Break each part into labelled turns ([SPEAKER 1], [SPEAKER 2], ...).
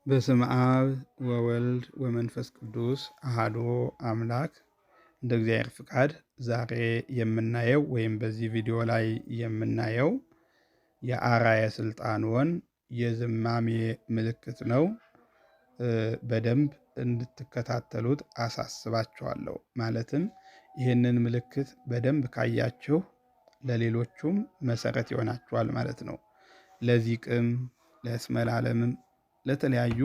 [SPEAKER 1] በስመ አብ ወወልድ ወመንፈስ ቅዱስ አሐዱ አምላክ። እንደ እግዚአብሔር ፍቃድ ዛሬ የምናየው ወይም በዚህ ቪዲዮ ላይ የምናየው የአርአየ ስልጣንወን የዝማሜ ምልክት ነው። በደንብ እንድትከታተሉት አሳስባችኋለሁ። ማለትም ይህንን ምልክት በደንብ ካያችሁ ለሌሎቹም መሰረት ይሆናችኋል ማለት ነው። ለዚቅም ለእስመ ለዓለምም ለተለያዩ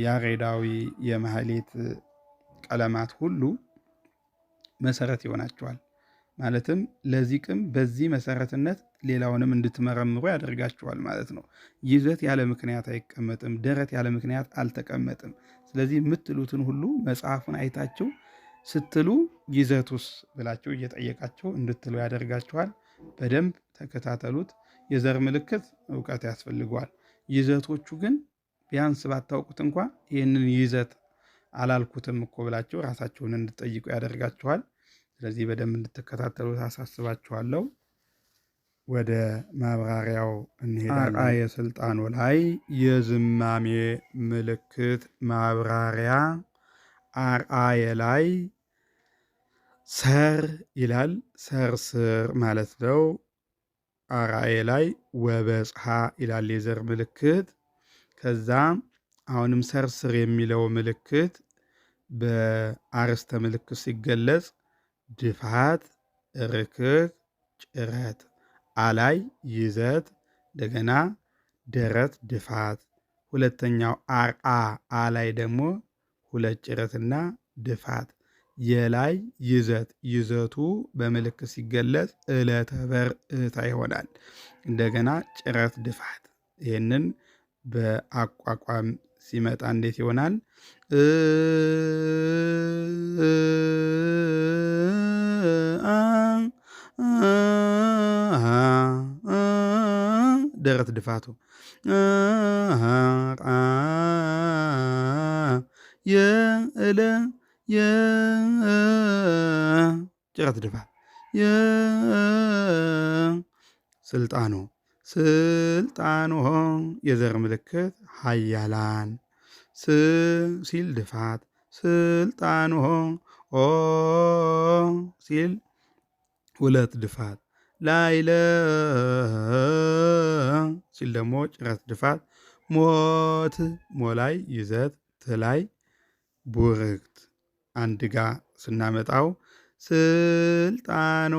[SPEAKER 1] ያሬዳዊ የማህሌት ቀለማት ሁሉ መሰረት ይሆናቸዋል። ማለትም ለዚቅም በዚህ መሰረትነት ሌላውንም እንድትመረምሩ ያደርጋቸዋል ማለት ነው። ይዘት ያለ ምክንያት አይቀመጥም፣ ደረት ያለ ምክንያት አልተቀመጥም። ስለዚህ የምትሉትን ሁሉ መጽሐፉን አይታችሁ ስትሉ ይዘቱስ ብላችሁ እየጠየቃችሁ እንድትሉ ያደርጋችኋል። በደንብ ተከታተሉት። የዘር ምልክት እውቀት ያስፈልገዋል። ይዘቶቹ ግን ቢያንስ ባታውቁት እንኳ ይህንን ይዘት አላልኩትም እኮ ብላችሁ ራሳችሁን እንድትጠይቁ ያደርጋችኋል። ስለዚህ በደንብ እንድትከታተሉት አሳስባችኋለሁ። ወደ ማብራሪያው እንሄዳለን። አርአየ ስልጣኑ ላይ የዝማሜ ምልክት ማብራሪያ። አርአየ ላይ ሰር ይላል፣ ሰርስር ማለት ነው። አርአየ ላይ ወበጽሐ ይላል የዘር ምልክት። ከዛ አሁንም ሰርስር የሚለው ምልክት በአርስተ ምልክት ሲገለጽ ድፋት፣ ርክክ፣ ጭረት፣ አላይ ይዘት፣ እንደገና ደረት ድፋት። ሁለተኛው አርአ አላይ ደግሞ ሁለት ጭረትና ድፋት። የላይ ይዘት ይዘቱ በምልክት ሲገለጽ ዕለተ በርዕታ ይሆናል። እንደገና ጭረት ድፋት። ይህንን በአቋቋም ሲመጣ እንዴት ይሆናል? ደረት ድፋቱ የእለ ጭረት ድፋት ስልጣኑ ስልጣኑ የዘር ምልክት ኃያላን ሲል ድፋት ስልጣኑ ሲል ሁለት ድፋት ላይለ ሲል ደግሞ ጭረት ድፋት ሞት ሞላይ ይዘት ትላይ ቡርክት አንድ ጋ ስናመጣው ስልጣኖ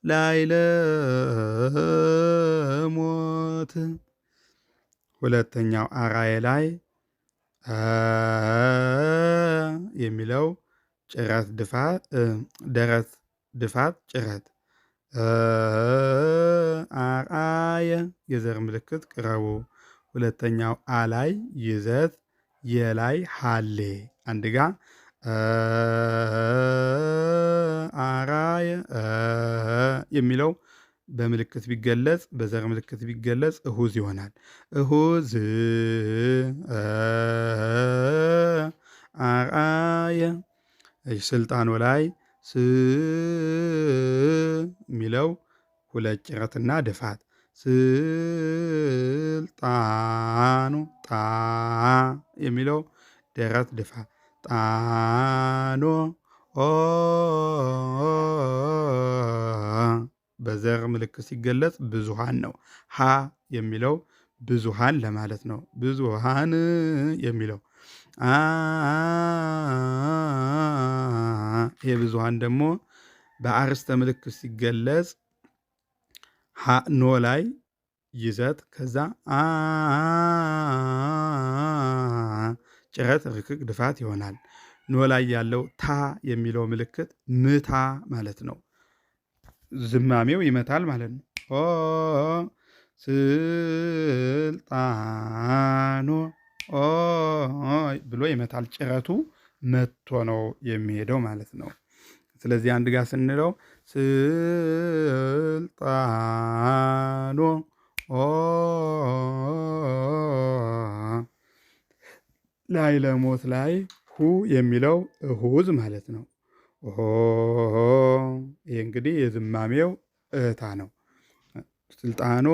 [SPEAKER 1] ላይለ ሞት። ሁለተኛው አርአየ ላይ የሚለው ጭረት ድፋት ደረት ድፋት ጭረት አርአየ የዘር ምልክት ቅረቡ። ሁለተኛው አላይ ይዘት የላይ ሀሌ አንድ ጋ አርአየ የሚለው በምልክት ቢገለጽ በዘር ምልክት ቢገለጽ እሁዝ ይሆናል። እሁዝ አርአየ ስልጣኑ ላይ የሚለው ሁለት ጭረትና ድፋት ስልጣኑ ጣ የሚለው ደረት ድፋት ጣኖ በዘር ምልክት ሲገለጽ ብዙሃን ነው። ሀ የሚለው ብዙሃን ለማለት ነው። ብዙሃን የሚለው ይሄ ብዙሃን ደግሞ በአርስተ ምልክት ሲገለጽ ኖ ላይ ይዘት ከዛ ጭረት ርክክ ድፋት ይሆናል። ኖ ላይ ያለው ታ የሚለው ምልክት ምታ ማለት ነው። ዝማሜው ይመታል ማለት ነው። ስልጣኖ ብሎ ይመታል። ጭረቱ መቶ ነው የሚሄደው ማለት ነው። ስለዚህ አንድ ጋር ስንለው ስልጣኖ ላይ ለሞት ላይ ሁ የሚለው እሁዝ ማለት ነው። ይህ እንግዲህ የዝማሜው እህታ ነው። ስልጣኖ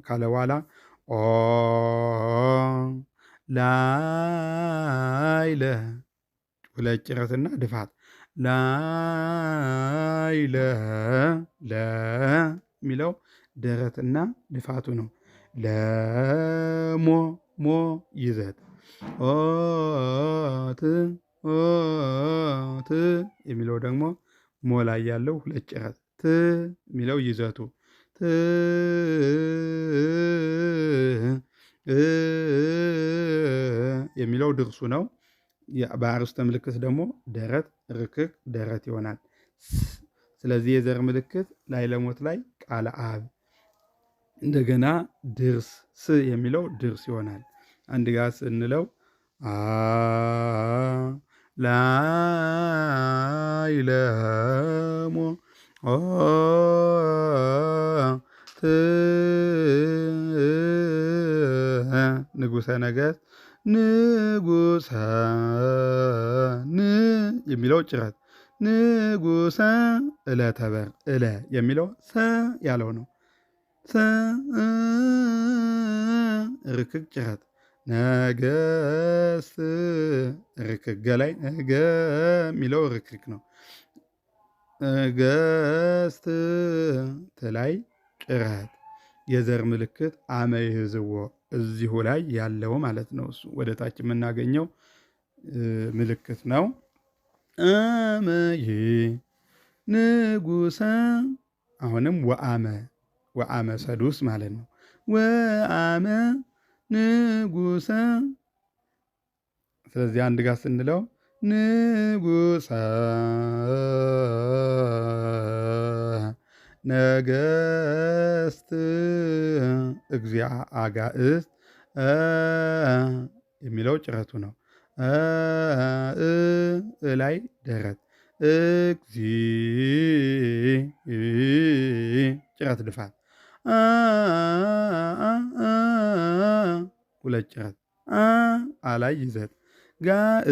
[SPEAKER 1] ካለ በኋላ ኦ ላይለ ሁለት ጭረትና ድፋት ላይለ ለ የሚለው ደረትና ድፋቱ ነው። ለሞ ሞ ይዘት ኦት ኦት የሚለው ደግሞ ሞ ላይ ያለው ሁለት ጭረት ት የሚለው ይዘቱ ት የሚለው ድርሱ ነው። በአርስተ ምልክት ደግሞ ደረት ርክክ ደረት ይሆናል። ስለዚህ የዘር ምልክት ላይ ለሞት ላይ ቃለ አብ እንደገና ድርስ ስ የሚለው ድርስ ይሆናል። አንድ ጋር ስንለው አ ላይ ለሞ ኦ ት ንጉሠ ነገሥት ንጉሠ ን የሚለው ጭረት ንጉሠ ዕለተ በር እለ የሚለው ሰ ያለው ነው። ሰ ርክክ ጭረት ነገሥት ርክክ ገላይ ነገ የሚለው ርክክ ነው። ነገሥት ትላይ ጭረት የዘር ምልክት አመ ይህዝዎ እዚሁ ላይ ያለው ማለት ነው። እሱ ወደ ታች የምናገኘው ምልክት ነው። አመይ ንጉሠ አሁንም ወአመ ሰዱስ ማለት ነው። ወአመ ንጉሠ ስለዚህ አንድ ጋር ስንለው ንጉሠ ነገሥት እግዚአ አጋእዝት የሚለው ጭረቱ ነው። ላይ ደረት እግዚ ጭረት ድፋት ሁለት ጭረት አላይ ይዘት ጋእ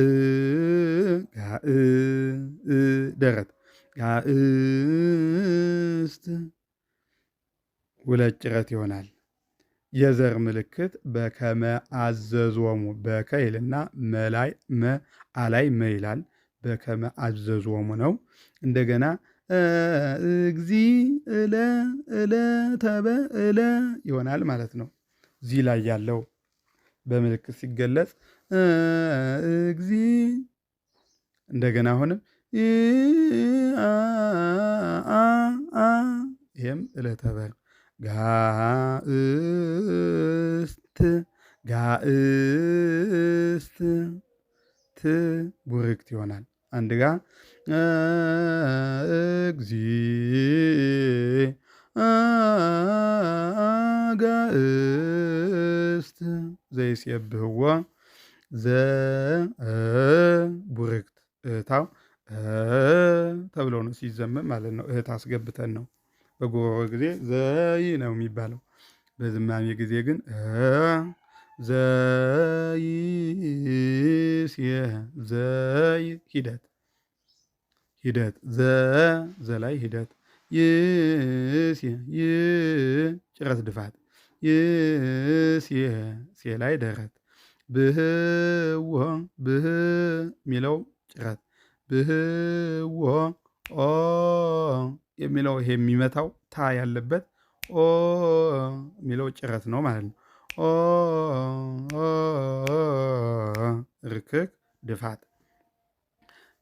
[SPEAKER 1] ደረት ጋእስት ሁለት ጭረት ይሆናል። የዘር ምልክት በከመ አዘዞሙ በከ ይልና መላይ መ አላይ መ ይላል። በከመ አዘዞሙ ነው። እንደገና እግዚ እለ እለ ተበ እለ ይሆናል ማለት ነው። እዚህ ላይ ያለው በምልክት ሲገለጽ እግዚ እንደገና አሁንም ይህም ዕለተ በር ጋእስት ጋእስት ት ቡርክት ይሆናል። አንድ ጋ እግዚ አጋእስት ዘይሴብህዎ ቡርክት እህታው ተብሎ ነው ሲዘመም ማለት ነው። እህት አስገብተን ነው። በጉሮሮ ጊዜ ዘይ ነው የሚባለው። በዝማሜ ጊዜ ግን ዘይ ሂደት ዘላይ ሂደት ጭረት ድፋት ሴ ላይ ደረት ብህዎ ብህ የሚለው ጭረት ብህዎ ኦ የሚለው ይሄ የሚመታው ታ ያለበት ኦ የሚለው ጭረት ነው ማለት ነው። ኦ ርክክ ድፋት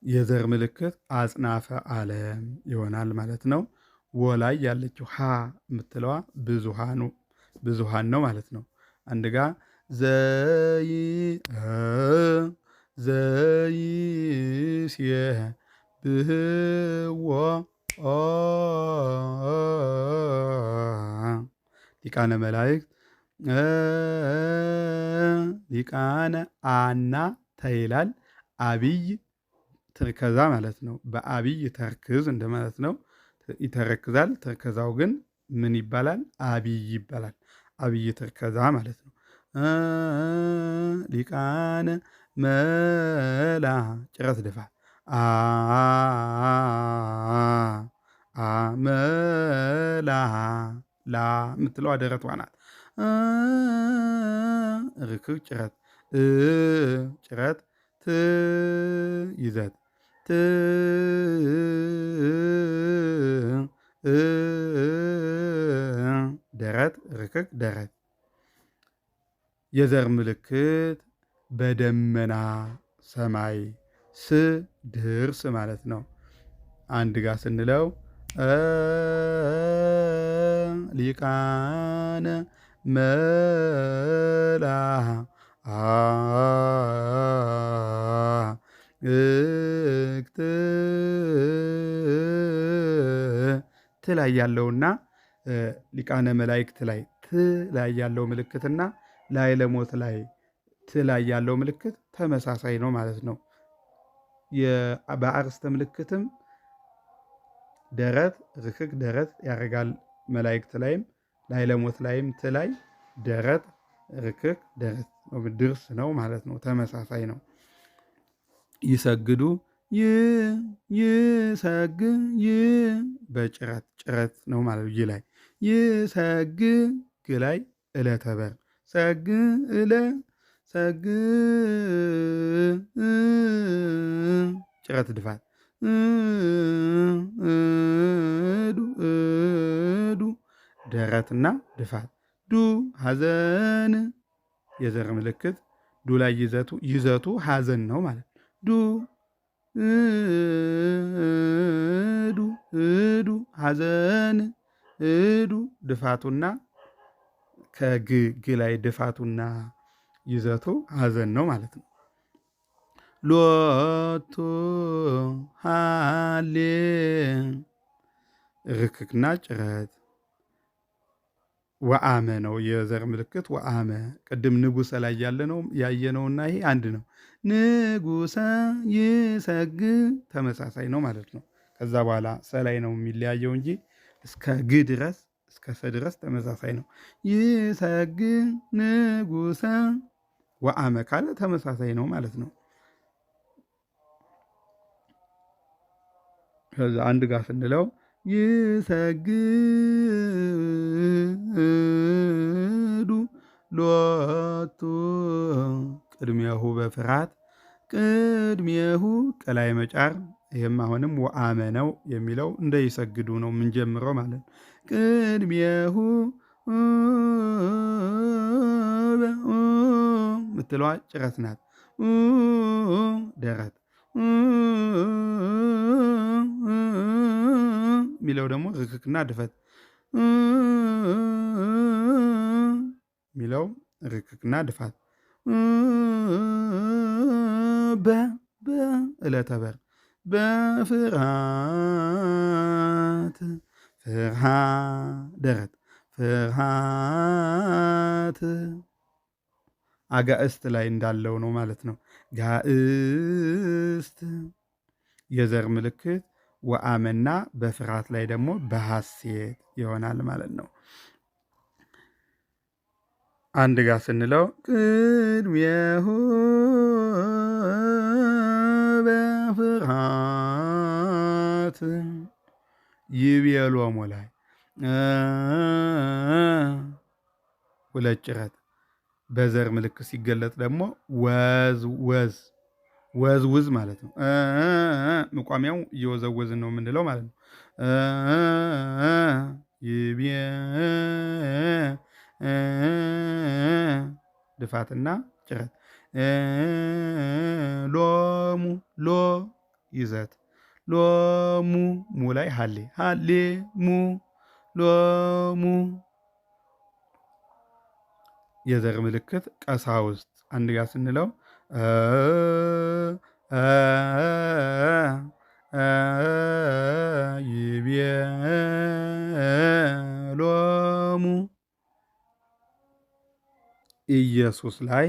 [SPEAKER 1] የዘር ምልክት አጽናፈ ዓለም ይሆናል ማለት ነው። ወላይ ያለችው ሀ የምትለዋ ብዙሃን ነው ማለት ነው። አንድ ጋ ዘይሴ ብህዎ ሊቃነ መላእክት ሊቃነ አና ተይላል አብይ ትርከዛ ማለት ነው። በአብይ ተርክዝ እንደማለት ነው። ይተረክዛል። ትርከዛው ግን ምን ይባላል? አብይ ይባላል። አብይ ትርከዛ ማለት ነው። ሊቃነ መላ ጭረት ድፋት መላ ላ የምትለዋ ደረቷ ናት። ርክክ ጭረት ጭረት ት ይዘት ት ደረት ርክክ ደረት። የዘር ምልክት በደመና ሰማይ ስ ድርስ ማለት ነው። አንድ ጋር ስንለው ሊቃነ መላእክት ት ላይ ያለውና ሊቃነ መላእክት ላይ ት ላይ ያለው ምልክትና ላይ ለሞት ላይ ት ላይ ያለው ምልክት ተመሳሳይ ነው ማለት ነው። በአርስተ ምልክትም ደረት ርክክ ደረት ያደርጋል። መላእክት ላይም ላይ ለሞት ላይም ት ላይ ደረት ርክክ ደረት ድርስ ነው ማለት ነው። ተመሳሳይ ነው። ይሰግዱ ይሰግ በጭረት ጭረት ነው ማለት ይ ላይ ይሰግ ግ ላይ ዕለተ በር ሰግ እለ ሰግ ጭረት ድፋት ዱ ደረትና ድፋት ዱ ሐዘን የዘር ምልክት ዱ ላይ ይዘቱ ሐዘን ነው ማለት ዱ ዱ ሐዘን ዱ ድፋቱና ከግ ላይ ድፋቱና ይዘቱ ሐዘን ነው ማለት ነው። ሎቱ ሃሌ ርክክና ጭረት ወአመ ነው የዘር ምልክት ወአመ። ቅድም ንጉሰ ላይ ያየነውና ይሄ አንድ ነው። ንጉሰ ይሰግ ተመሳሳይ ነው ማለት ነው። ከዛ በኋላ ሰላይ ነው የሚለያየው እንጂ እስከ ግ ድረስ እስከ ሰ ድረስ ተመሳሳይ ነው። ይሰግ ንጉሰ ወአመ ካለ ተመሳሳይ ነው ማለት ነው። ከዛ አንድ ጋር ስንለው ይሰግዱ ሎቱ ቅድሜሁ በፍርሃት ቅድሜሁ ቀላይ መጫር። ይህም አሁንም ወአመ ነው የሚለው እንደ ይሰግዱ ነው የምንጀምረው ማለት ነው። ቅድሜሁ ምትለዋ ጭረት ናት። ደረት ሚለው ደግሞ ርክክና ድፈት ሚለው ርክክና ድፋት ዕለተ በር በፍርሃት ፍርሃ ደረት ፍርሃት አጋእስት ላይ እንዳለው ነው ማለት ነው። ጋእስት የዘር ምልክት ወአመና በፍርሃት ላይ ደግሞ በሐሴት ይሆናል ማለት ነው። አንድ ጋር ስንለው ቅድሜሁ በፍርሃት ይቤሎሙ ላይ ሁለት ጭረት በዘር ምልክት ሲገለጥ ደግሞ ወዝ ማለት ነው። መቋሚያው እየወዘወዝን ነው የምንለው ማለት ነው። ይቤ ድፋትና ጭረት ሎሙ ሎ ይዘት ሎሙ ሙ ላይ ሃሌ ሃሌ ሙ ሎሙ የዘር ምልክት ቀሳውስት አንድ ጋር ስንለው ይቤሎሙ ኢየሱስ ላይ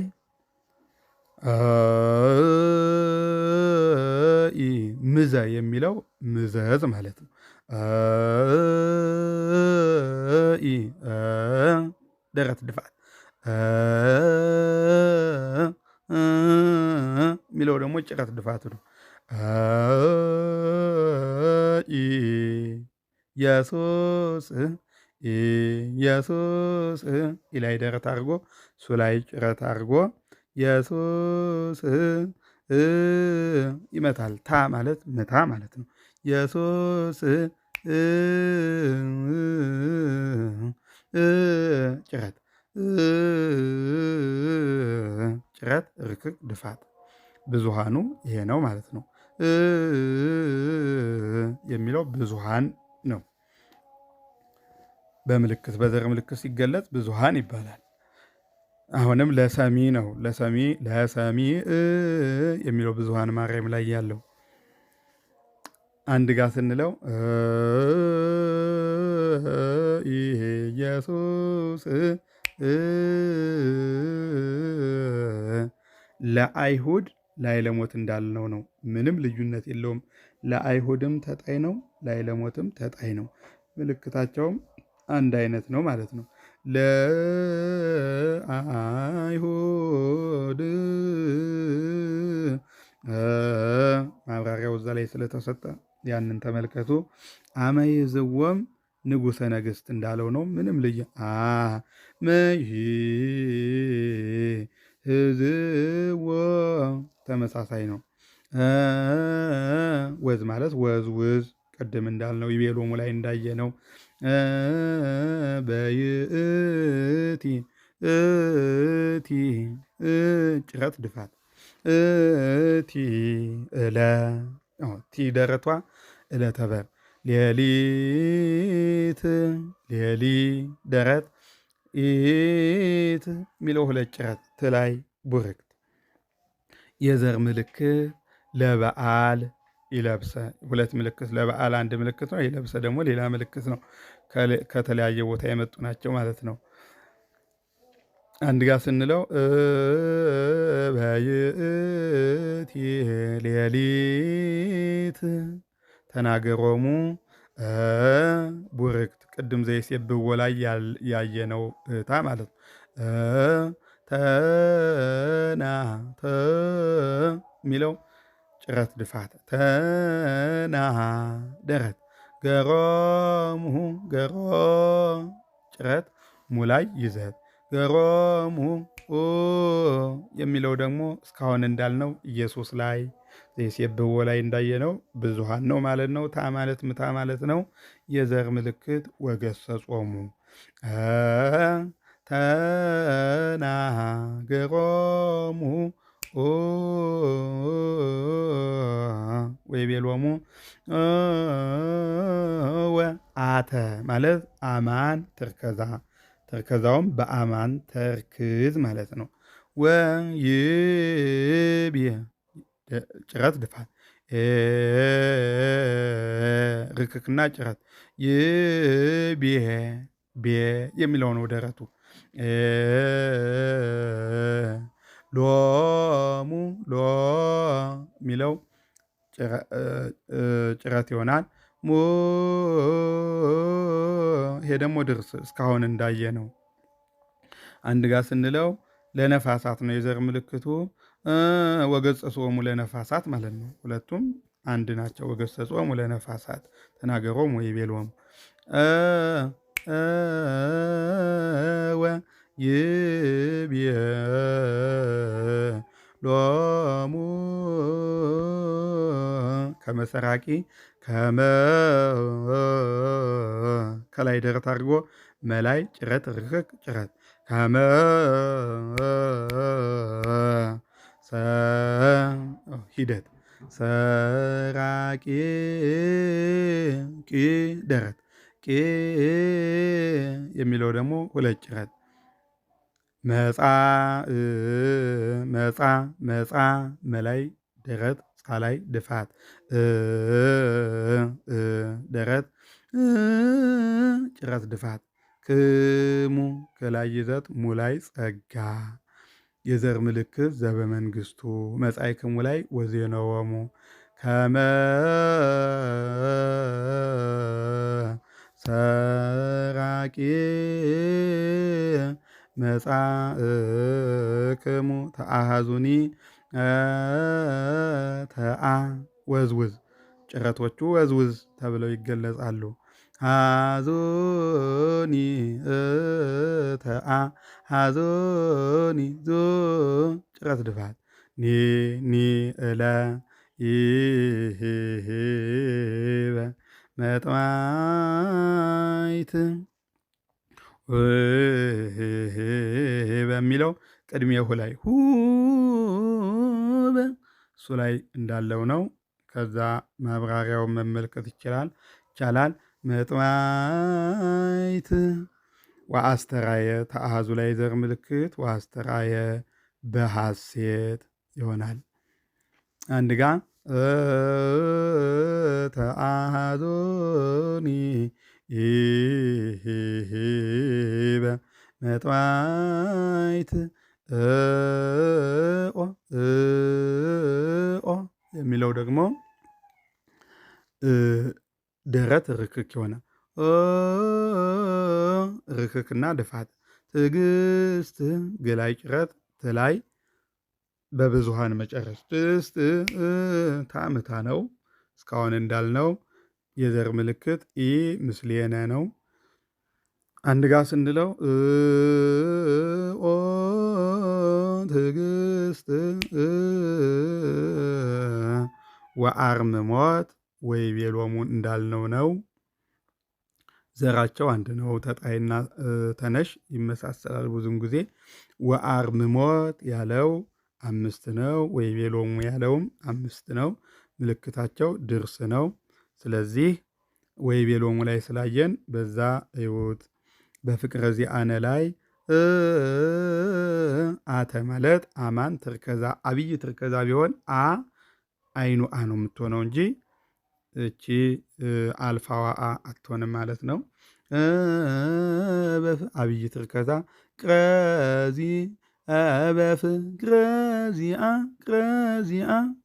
[SPEAKER 1] ምዘ የሚለው ምዘዝ ማለት ነው። ደረት ድፋት የሚለው ደግሞ ጭረት ድፋት ነው። ኢየሱስ ኢየሱስ ላይ ደረት አድርጎ እሱ ላይ ጭረት አድርጎ ኢየሱስ ይመታል። ታ ማለት ምታ ማለት ነው። ኢየሱስ ጭረት ጭረት ርክክ ድፋት ብዙሃኑ ይሄ ነው ማለት ነው። የሚለው ብዙሃን ነው። በምልክት በዘር ምልክት ሲገለጽ ብዙሃን ይባላል። አሁንም ለሰሚ ነው። ለሰሚ የሚለው ብዙሃን ማርያም ላይ ያለው አንድ ጋር ስንለው ኢየሱስ ለአይሁድ ላዕለሞት እንዳልነው ነው። ምንም ልዩነት የለውም። ለአይሁድም ተጣይ ነው፣ ላዕለሞትም ተጣይ ነው። ምልክታቸውም አንድ አይነት ነው ማለት ነው። ለአይሁድ ማብራሪያው እዛ ላይ ስለተሰጠ ያንን ተመልከቱ። አመይዝወም ንጉሠ ነገሥት እንዳለው ነው። ምንም ልዩ ህዝዎ ተመሳሳይ ነው። ወዝ ማለት ወዝውዝ ቅድም እንዳልነው ይቤሎሙ ላይ እንዳየነው በይእቲ እቲ ጭረት ድፋት እቲ እለ ቲ ደረቷ እለ ተበር ሌሊት ሌሊ ደረት ኢት የሚለው ሁለት ጭረት ትላይ ቡርክት የዘር ምልክት ለበዓል ይለብሰ ሁለት ምልክት ለበዓል አንድ ምልክት ነው። ይለብሰ ደግሞ ሌላ ምልክት ነው። ከተለያየ ቦታ የመጡ ናቸው ማለት ነው። አንድ ጋር ስንለው በይእቲ ሌሊት ተናገሮሙ ቡርክት ቅድም ዘይሴብሕዎ ላይ ያየነው እታ ማለት ነው። ተና የሚለው ጭረት ድፋት ተና ደረት ገሮሙ ገሮ ጭረት ሙላይ ይዘት ገሮሙ የሚለው ደግሞ እስካሁን እንዳልነው ኢየሱስ ላይ ዘይሴብሕዎ ላይ እንዳየነው ብዙሃን ነው ማለት ነው። ታ ማለት ምታ ማለት ነው። የዘር ምልክት ወገሰጾሙ ተናገሮሙ ወይቤሎሙ ወአተ ማለት አማን ተርከዛ ተርከዛውም በአማን ተርክዝ ማለት ነው። ወይቤ ጭረት ድፋት ርክክና ጭረት ይቤ ቤ የሚለው ነው ደረቱ ሎሙ ሎ የሚለው ጭረት ይሆናል። ይሄ ደግሞ ድርስ እስካሁን እንዳየ ነው። አንድ ጋር ስንለው ለነፋሳት ነው የዘር ምልክቱ። ወገጸጾሙ ለነፋሳት ማለት ነው። ሁለቱም አንድ ናቸው። ወገጸጾሙ ለነፋሳት ተናገሮሙ ወይቤሎሙ ይቤሎሙ ከመሰራቂ ከላይ ደረት አድርጎ መላይ ጭረት ርክክ ጭረት ከመ ሂደት ሰራቂ ቂ ደረት ቂ የሚለው ደግሞ ሁለት ጭረት መጻ መጻ መጻ መላይ ደረት ጻላይ ድፋት ደረት ጭረት ድፋት ክሙ ከላይ ይዘት ሙላይ ጸጋ የዘር ምልክት ዘበመንግስቱ መጻእክሙ ላይ ወዜነወሙ ከመ ሰራቂ መጻእክሙ ተአሃዙኒ ተአ ወዝውዝ ጭረቶቹ ወዝውዝ ተብለው ይገለጻሉ። ሃዞኒ ተአ ሃዞኒ ዞ ጭረት ድፋት ኒ እለ ይህበ መጥዋይት በሚለው ቅድሜሁ ላይ ሁበ እሱ ላይ እንዳለው ነው። ከዛ ማብራሪያውን መመልከት ይቻላል። መጥዋይት ወአስተራየ ተአሃዙ ላይ ዘር ምልክት ወአስተራየ በሐሴት ይሆናል። አንድ ጋ ተአሃዞኒ ይህበ መጥዋይት የሚለው ደግሞ ደረት ርክክ ይሆናል። ርክክና ድፋት ትዕግስት ግላይ ጭረት ትላይ በብዙሃን መጨረስ ትዕግስት ታምታ ነው። እስካሁን እንዳልነው የዘር ምልክት ኢ ምስሌነ ነው። አንድ ጋር ስንለው ትዕግስት ወአርምሞት ወይቤሎሙ እንዳልነው ነው። ዘራቸው አንድ ነው። ተጣይና ተነሽ ይመሳሰላል ብዙም ጊዜ። ወአርምሞት ያለው 5 ነው። ወይቤሎሙ ያለውም 5 ነው። ምልክታቸው ድርስ ነው። ስለዚህ ወይቤሎሙ ላይ ስላየን በዛ እዩት። በፍቅረ ዚአነ ላይ አተ ማለት አማን ትርከዛ አብይ ትርከዛ ቢሆን አይኑ ነው የምትሆነው እንጂ እቺ አልፋዋ አትሆንም ማለት ነው። አብይ ትርከዛ ቅረዚ በፍ ቅረዚአ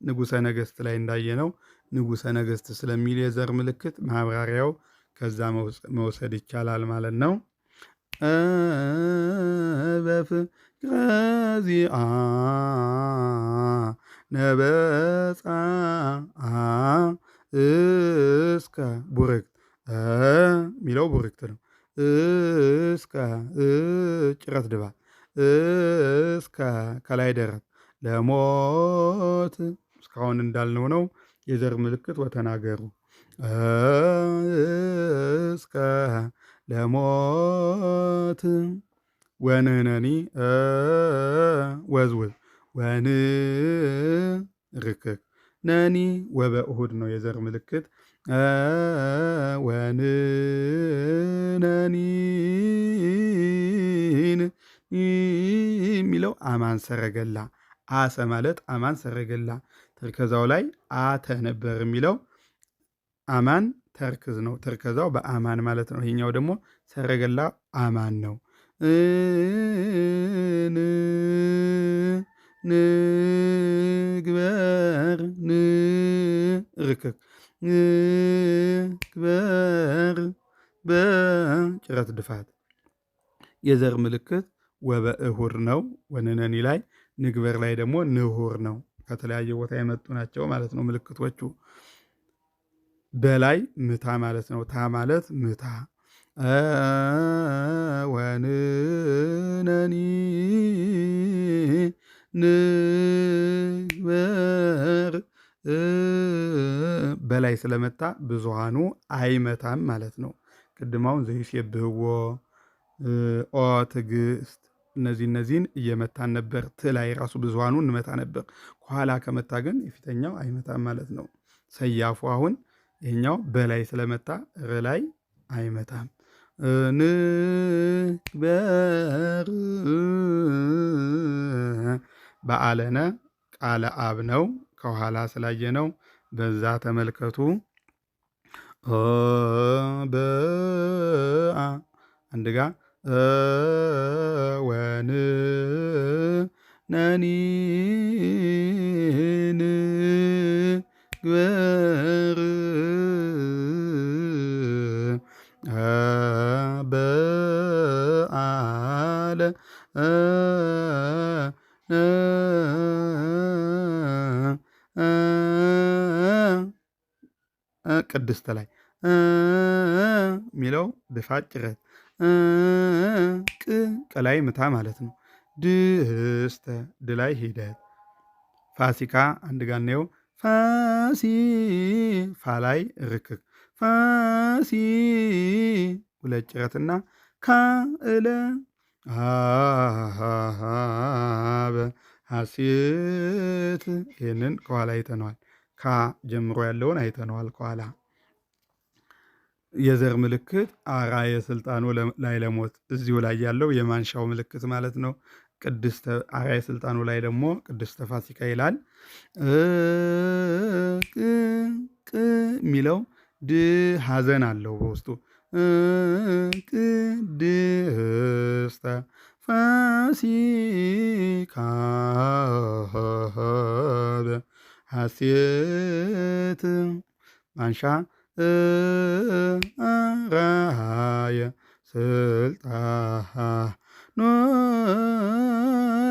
[SPEAKER 1] ንጉሠ ነገሥት ላይ እንዳየነው ንጉሠ ነገሥት ስለሚል የዘር ምልክት ማብራሪያው ከዛ መውሰድ ይቻላል ማለት ነው። በፍቅረዚአ ነበፃ እስከ ቡርክት ሚለው ቡርክት ነው። እስከ ጭረት ድባ እስከ ከላይ ደረት ለሞት እስካሁን እንዳልነው ነው። የዘር ምልክት ወተናገሩ እስከ ለሞት ወንህነኒ ወዝውዝ ወን ርክክ ነኒ ወበእሁድ ነው የዘር ምልክት ወንነኒን የሚለው አማን ሰረገላ አሰ ማለት አማን ሰረገላ ተርከዛው ላይ አተ ነበር የሚለው አማን ተርክዝ ነው። ተርከዛው በአማን ማለት ነው። ይሄኛው ደግሞ ሰረገላ አማን ነው። ንግበር ርክክ ንግበር በጭረት ድፋት የዘር ምልክት ወበእሁር ነው። ወንነኒ ላይ ንግበር ላይ ደግሞ ንሁር ነው። ከተለያየ ቦታ የመጡ ናቸው ማለት ነው ምልክቶቹ። በላይ ምታ ማለት ነው። ታ ማለት ምታ ወንነኒ ንግበር በላይ ስለመታ ብዙሃኑ አይመታም ማለት ነው። ቅድማውን ዘይሴብህዎ ኦ ትዕግስት እነዚህን እየመታን ነበር። ላይ ራሱ ብዙሃኑ እንመታ ነበር። ከኋላ ከመታ ግን የፊተኛው አይመታም ማለት ነው። ሰያፉ አሁን ይሄኛው በላይ ስለመታ ላይ አይመታም። ንግበር በአለነ ቃለ አብ ነው። ከኋላ ስላየ ነው። በዛ ተመልከቱ። በአ አንድ ጋ ወን ነኒን ግበር በአለ ቅድስት ላይ የሚለው ድፋት ጭረት ቀላይ ምታ ማለት ነው። ድህስተ ድላይ ሂደት ፋሲካ አንድ ጋር ነው። ፋሲ ፋላይ ርክክ ፋሲ ሁለት ጭረትና ካእለ ሐሴት ይህንን ከኋላ አይተነዋል። ካ ጀምሮ ያለውን አይተነዋል ከኋላ። የዘር ምልክት አርአየ ስልጣኑ ላይ ለሞት እዚሁ ላይ ያለው የማንሻው ምልክት ማለት ነው። ቅድስተ አርአየ ስልጣኑ ላይ ደግሞ ቅድስተ ፋሲካ ይላል። የሚለው ሐዘን አለው በውስጡ። ቅድስተ ፋሲካ ሐሴት ማንሻ አርአየ ስልጣኑ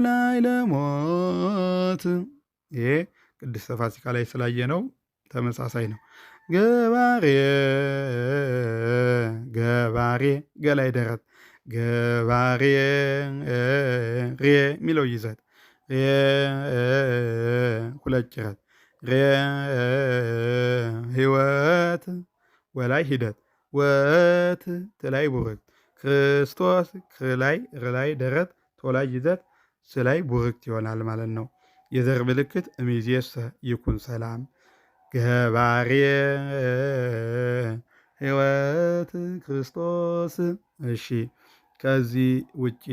[SPEAKER 1] ላይ ለሞት ይሄ ቅድስተ ፋሲካ ላይ ስላየ ነው። ተመሳሳይ ነው። ገባሬ ገባሬ ገላይ ደረት ገባሬ ሬ የሚለው ይዘት ሁለት ጭረት ህይወት ወላይ ሂደት ወት ትላይ ቡርክት ክርስቶስ ክላይ ርላይ ደረት ቶላይ ይዘት ስላይ ቡርክት ይሆናል ማለት ነው። የዘር ምልክት እሚዜሰ ይኩን ሰላም ገባሬ ህይወት ክርስቶስ። እሺ ከዚህ ውጪ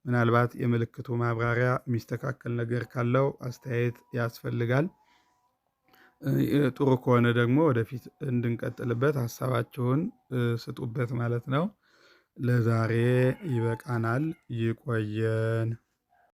[SPEAKER 1] ምናልባት የምልክቱ ማብራሪያ የሚስተካከል ነገር ካለው አስተያየት ያስፈልጋል። ጥሩ ከሆነ ደግሞ ወደፊት እንድንቀጥልበት ሀሳባችሁን ስጡበት ማለት ነው። ለዛሬ ይበቃናል። ይቆየን።